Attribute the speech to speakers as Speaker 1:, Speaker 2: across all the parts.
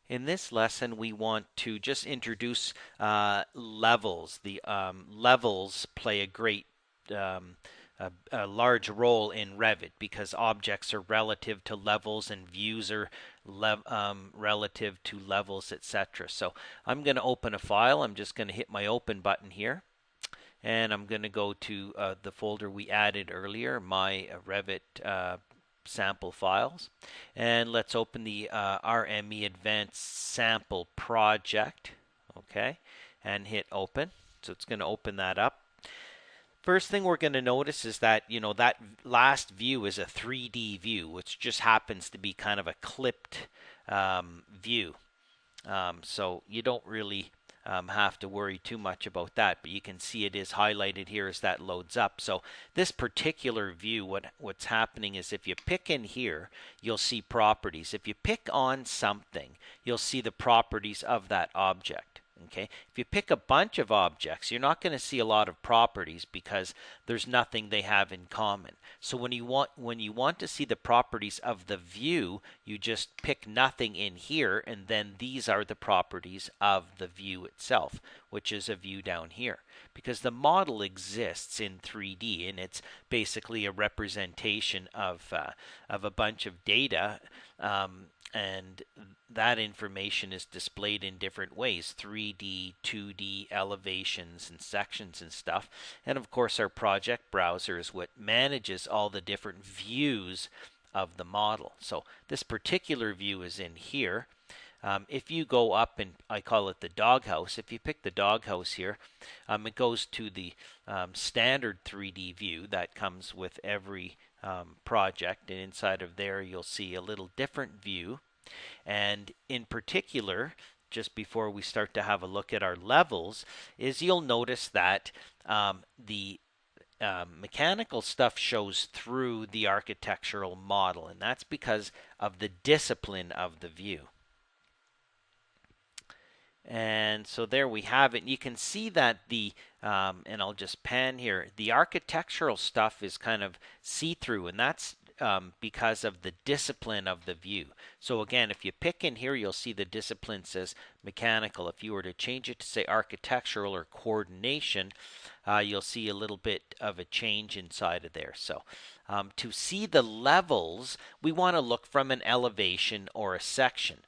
Speaker 1: In this lesson, we want to just introduce levels. The levels play a great, a large role in Revit because objects are relative to levels and views are relative to levels, etc. So I'm going to open a file. I'm just going to hit my open button here. And I'm going to go to the folder we added earlier, my Revit sample files. And let's open the RME Advanced Sample Project, okay, and hit open. So it's going to open that up. First thing we're going to notice is that, that last view is a 3D view, which just happens to be kind of a clipped view. So you don't really have to worry too much about that, but you can see it is highlighted here as that loads up. So this particular view, what's happening is if you pick in here, you'll see properties. If you pick on something, you'll see the properties of that object. Okay, if you pick a bunch of objects, you're not going to see a lot of properties because there's nothing they have in common. So when you want to see the properties of the view, you just pick nothing in here, and then these are the properties of the view itself, which is a view down here. Because the model exists in 3D, and it's basically a representation of a bunch of data. And that information is displayed in different ways, 3D, 2D, elevations and sections and stuff. And of course our project browser is what manages all the different views of the model. So this particular view is in here. If you go up, and I call it the doghouse, if you pick the doghouse here, it goes to the standard 3D view that comes with every project, and inside of there you'll see a little different view. And in particular, just before we start to have a look at our levels, is you'll notice that the mechanical stuff shows through the architectural model, and that's because of the discipline of the view. And so there we have it. You can see that and I'll just pan here, the architectural stuff is kind of see-through, and that's because of the discipline of the view. So again, if you pick in here, you'll see the discipline says mechanical. If you were to change it to say architectural or coordination, you'll see a little bit of a change inside of there. So to see the levels, we want to look from an elevation or a section,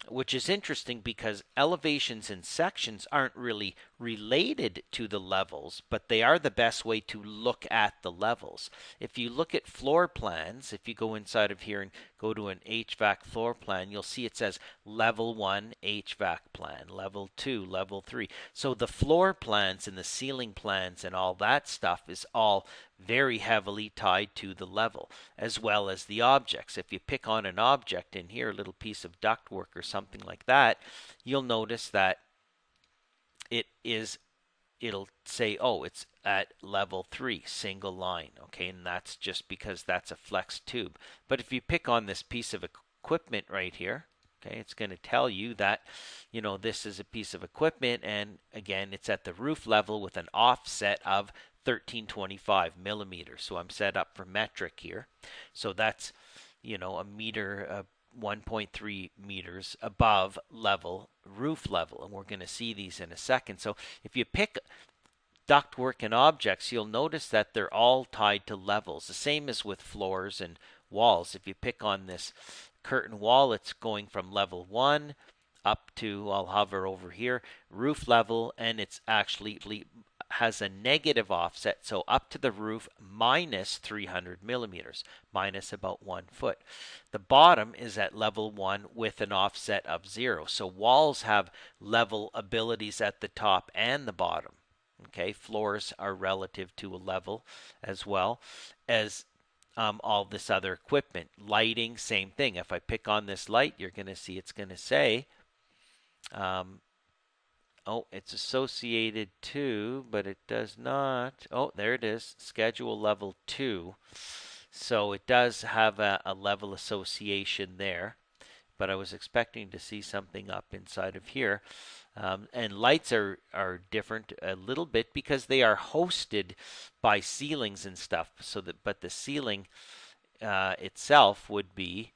Speaker 1: which is interesting because elevations and sections aren't really related to the levels, but they are the best way to look at the levels. If you look at floor plans, if you go inside of here and go to an HVAC floor plan, you'll see it says level 1 HVAC plan, level 2, level 3. So the floor plans and the ceiling plans and all that stuff is all very heavily tied to the level, as well as the objects. If you pick on an object in here, a little piece of ductwork or something like that, you'll notice that it'll say, oh, it's at level 3, single line, okay, and that's just because that's a flex tube. But if you pick on this piece of equipment right here, okay, it's going to tell you that, this is a piece of equipment, and again, it's at the roof level with an offset of 1325 millimeters. So I'm set up for metric here. So that's, a meter, 1.3 meters above roof level, and we're going to see these in a second. So if you pick ductwork and objects, you'll notice that they're all tied to levels. The same as with floors and walls. If you pick on this curtain wall, it's going from level 1 up to, I'll hover over here, roof level, and it's actually has a negative offset, so up to the roof minus 300 millimeters, minus about 1 foot. The bottom is at level 1 with an offset of 0. So walls have level abilities at the top and the bottom. Okay, floors are relative to a level as well as all this other equipment. Lighting, same thing. If I pick on this light, you're going to see it's going to say it's associated to, but it does not. Oh, there it is, schedule level 2. So it does have a level association there, but I was expecting to see something up inside of here. And lights are different a little bit because they are hosted by ceilings and stuff. But the ceiling itself would be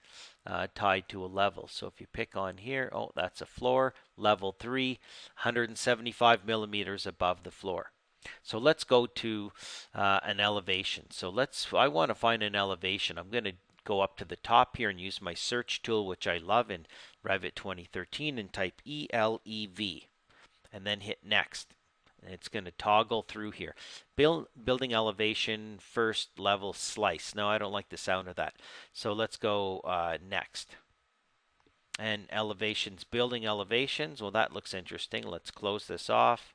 Speaker 1: tied to a level. So if you pick on here, oh, that's a floor, level 3, 175 millimeters above the floor. So let's go to an elevation. So I want to find an elevation. I'm going to go up to the top here and use my search tool, which I love in Revit 2013, and type ELEV and then hit next. It's going to toggle through here. Building elevation, first level slice. No, I don't like the sound of that. So let's go next. And elevations, building elevations. Well, that looks interesting. Let's close this off.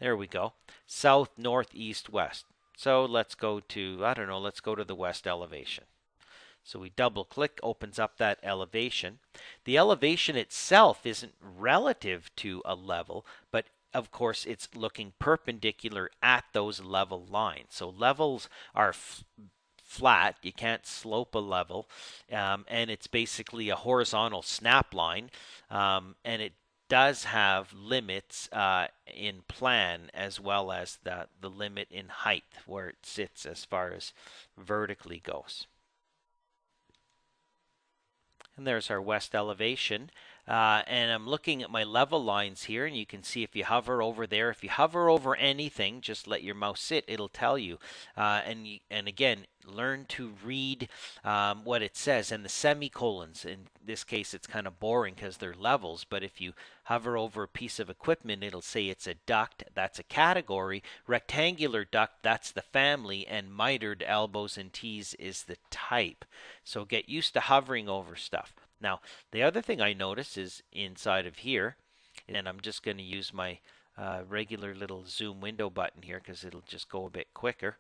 Speaker 1: There we go. South, north, east, west. So let's go to, I don't know, let's go to the west elevation. So we double click, opens up that elevation. The elevation itself isn't relative to a level, but of course it's looking perpendicular at those level lines. So levels are flat, you can't slope a level, and it's basically a horizontal snap line, and it does have limits in plan as well as the limit in height where it sits as far as vertically goes. And there's our west elevation. And I'm looking at my level lines here, and you can see if you hover over there, if you hover over anything, just let your mouse sit, it'll tell you. And again, learn to read what it says. And the semicolons, in this case, it's kind of boring because they're levels, but if you hover over a piece of equipment, it'll say it's a duct, that's a category, rectangular duct, that's the family, and mitered elbows and T's is the type. So get used to hovering over stuff. Now, the other thing I notice is inside of here, and I'm just going to use my regular little zoom window button here because it'll just go a bit quicker,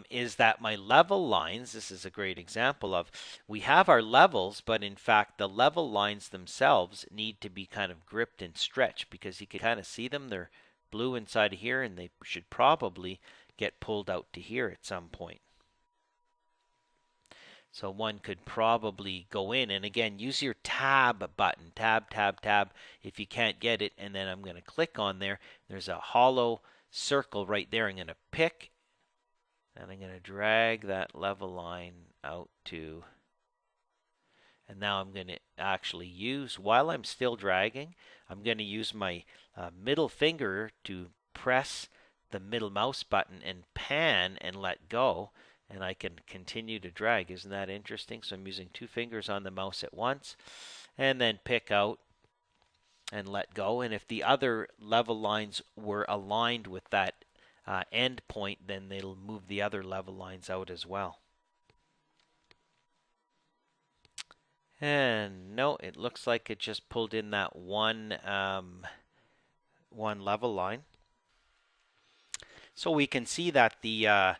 Speaker 1: is that my level lines, this is a great example of, we have our levels, but in fact the level lines themselves need to be kind of gripped and stretched because you can kind of see them. They're blue inside of here, and they should probably get pulled out to here at some point. So one could probably go in and again use your tab button, tab, tab, tab if you can't get it, and then I'm going to click on there. There's a hollow circle right there. I'm going to pick and I'm going to drag that level line out to, and now I'm going to actually use, while I'm still dragging, I'm going to use my middle finger to press the middle mouse button and pan and let go. And I can continue to drag. Isn't that interesting? So I'm using two fingers on the mouse at once, and then pick out and let go. And if the other level lines were aligned with that end point, then they'll move the other level lines out as well. And no, it looks like it just pulled in that one level line. So we can see that the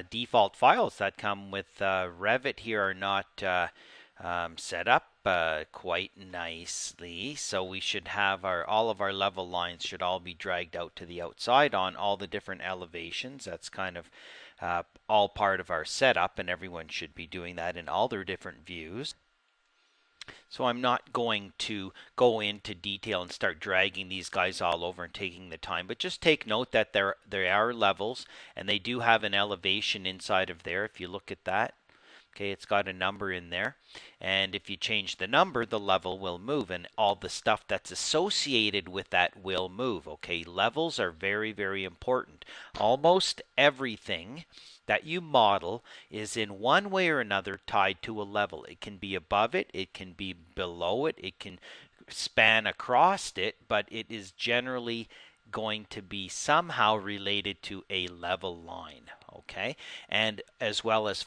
Speaker 1: default files that come with Revit here are not set up quite nicely. So we should have all of our level lines should all be dragged out to the outside on all the different elevations. That's kind of all part of our setup, and everyone should be doing that in all their different views. So I'm not going to go into detail and start dragging these guys all over and taking the time, but just take note that there are levels, and they do have an elevation inside of there. If you look at that, okay, it's got a number in there, and if you change the number, the level will move, and all the stuff that's associated with that will move. Okay, levels are very, very important. Almost everything that you model is in one way or another tied to a level. It can be above it, it can be below it, it can span across it, but it is generally going to be somehow related to a level line, okay? And as well as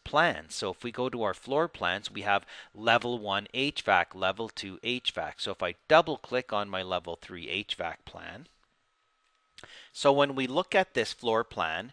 Speaker 1: plans. So if we go to our floor plans, we have level 1 HVAC, level 2 HVAC. So if I double click on my level 3 HVAC plan, so when we look at this floor plan,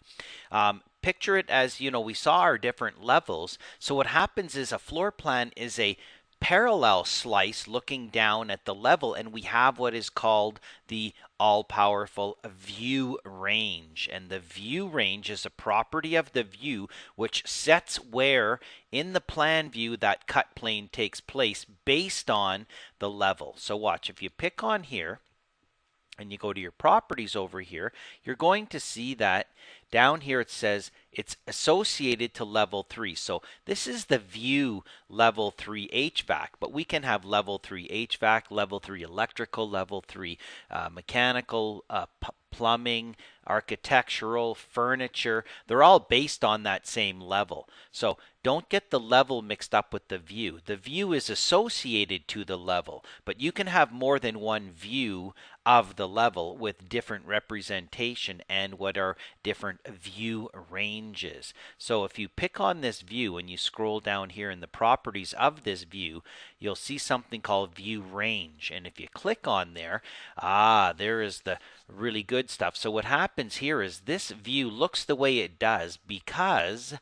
Speaker 1: picture it as, we saw our different levels. So what happens is a floor plan is a parallel slice looking down at the level, and we have what is called the all-powerful view range. And the view range is a property of the view which sets where in the plan view that cut plane takes place based on the level. So watch, if you pick on here, and you go to your properties over here, you're going to see that down here it says it's associated to level 3. So this is the view level 3 HVAC, but we can have level 3 HVAC, level 3 electrical, level 3 mechanical, plumbing, architectural, furniture. They're all based on that same level. So don't get the level mixed up with the view. The view is associated to the level, but you can have more than one view of the level with different representation and what are different view ranges. So if you pick on this view and you scroll down here in the properties of this view, you'll see something called view range. And if you click on there, there is the really good stuff. So what happens here is this view looks the way it does because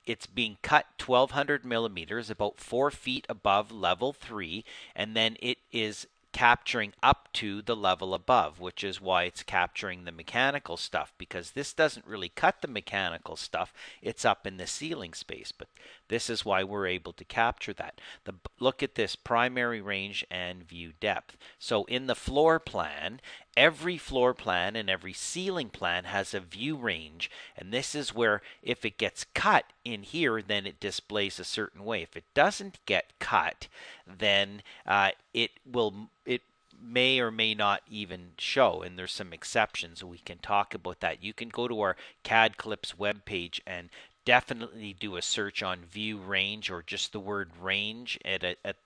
Speaker 1: it's being cut 1200 millimeters, about 4 feet above level 3, and then it is capturing up to the level above, which is why it's capturing the mechanical stuff, because this doesn't really cut the mechanical stuff. It's up in the ceiling space, but this is why we're able to capture that. Look at this primary range and view depth. So in the floor plan, every floor plan and every ceiling plan has a view range, and this is where if it gets cut in here, then it displays a certain way. If it doesn't get cut, then it may or may not even show, and there's some exceptions. We can talk about that. You can go to our CAD Clips webpage and definitely do a search on view range or just the word range at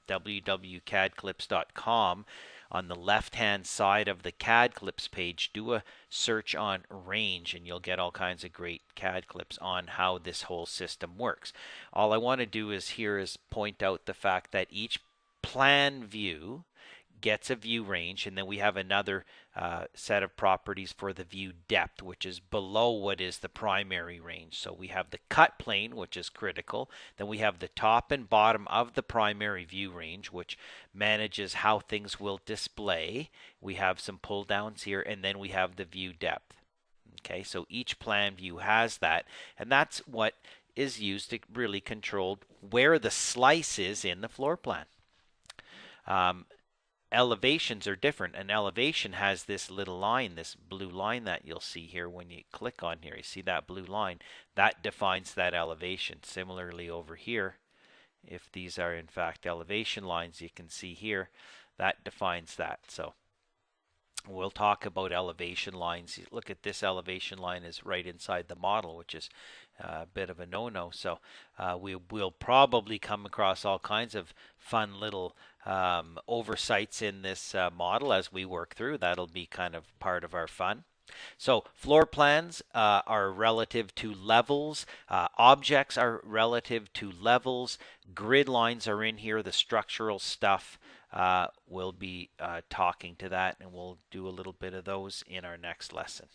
Speaker 1: www.cadclips.com. On the left-hand side of the CAD Clips page, do a search on range, and you'll get all kinds of great CAD clips on how this whole system works. All I want to do is point out the fact that each plan view gets a view range, and then we have another set of properties for the view depth, which is below what is the primary range. So we have the cut plane, which is critical. Then we have the top and bottom of the primary view range, which manages how things will display. We have some pull downs here, and then we have the view depth. Okay, so each plan view has that, and that's what is used to really control where the slice is in the floor plan. Elevations are different. An elevation has this little line, this blue line that you'll see here when you click on here. You see that blue line? That defines that elevation. Similarly over here, if these are in fact elevation lines, you can see here, that defines that. So we'll talk about elevation lines. Look at this elevation line is right inside the model, which is a bit of a no-no. So we will probably come across all kinds of fun little oversights in this model as we work through. That'll be kind of part of our fun. So floor plans are relative to levels. Objects are relative to levels. Grid lines are in here, the structural stuff. We'll be talking to that, and we'll do a little bit of those in our next lesson.